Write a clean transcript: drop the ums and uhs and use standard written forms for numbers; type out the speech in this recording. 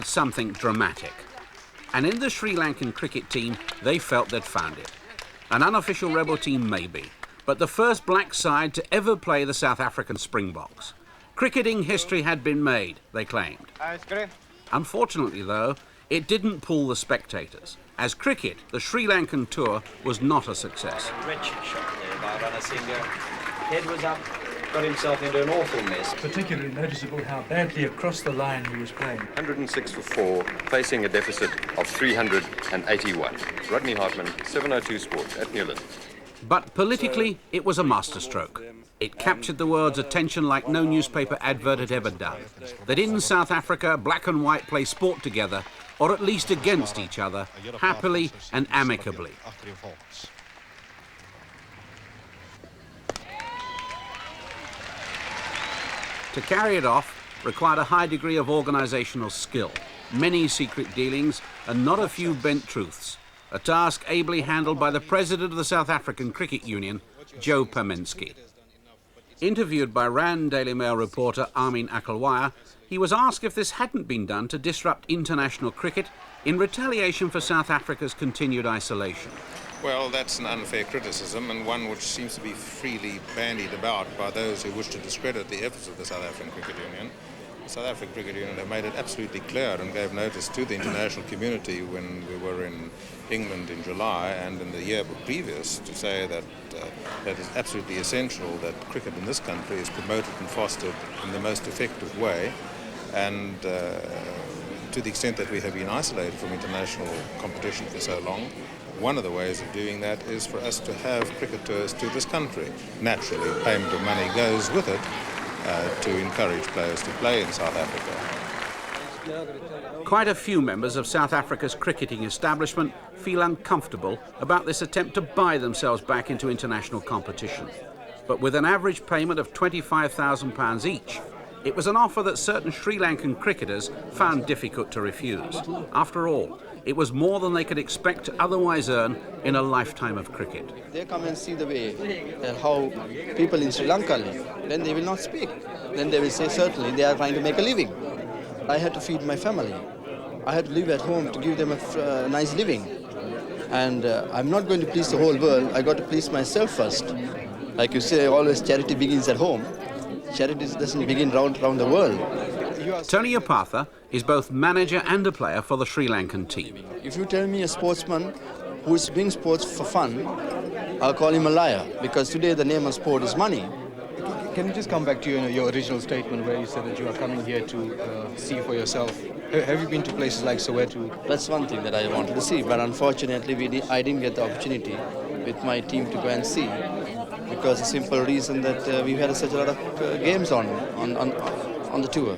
Something dramatic. And in the Sri Lankan cricket team, they felt they'd found it. An unofficial rebel team maybe, but the first black side to ever play the South African Springboks. Cricketing history had been made, they claimed. Unfortunately, though, it didn't pull the spectators. As cricket, the Sri Lankan tour was not a success. Wretched shot there by Ranasinghe. Head was up, got himself into an awful mess. Particularly noticeable how badly across the line he was playing. 106 for 4, facing a deficit of 381. Rodney Hartman, 702 Sports at Newland. But politically, it was a masterstroke. It captured the world's attention like no newspaper advert had ever done. That in South Africa, black and white play sport together, or at least against each other, happily and amicably. To carry it off required a high degree of organisational skill, many secret dealings, and not a few bent truths. A task ably handled by the president of the South African Cricket Union, Joe Permensky. Interviewed by RAND Daily Mail reporter Amin Akalwaya, he was asked if this hadn't been done to disrupt international cricket in retaliation for South Africa's continued isolation. Well, that's an unfair criticism, and one which seems to be freely bandied about by those who wish to discredit the efforts of the South African Cricket Union. The South African Cricket Union have made it absolutely clear and gave notice to the international community when we were in England in July and in the year previous to say that that is absolutely essential that cricket in this country is promoted and fostered in the most effective way, and to the extent that we have been isolated from international competition for so long, one of the ways of doing that is for us to have cricketers to this country. Naturally, payment of money goes with it to encourage players to play in South Africa. Quite a few members of South Africa's cricketing establishment feel uncomfortable about this attempt to buy themselves back into international competition. But with an average payment of £25,000 each, it was an offer that certain Sri Lankan cricketers found difficult to refuse. After all, it was more than they could expect to otherwise earn in a lifetime of cricket. They come and see the way how people in Sri Lanka live, then they will not speak. Then they will say certainly they are trying to make a living. I had to feed my family. I had to live at home to give them a nice living. And I'm not going to please the whole world. I got to please myself first. Like you say, always charity begins at home. Charity doesn't begin round the world. Tony Apatha is both manager and a player for the Sri Lankan team. If you tell me a sportsman who is doing sports for fun, I'll call him a liar, because today the name of sport is money. Can you just come back to your original statement where you said that you are coming here to see for yourself? Have you been to places like Soweto? That's one thing that I wanted to see, but unfortunately I didn't get the opportunity with my team to go and see, because the simple reason that we've had such a lot of games on the tour.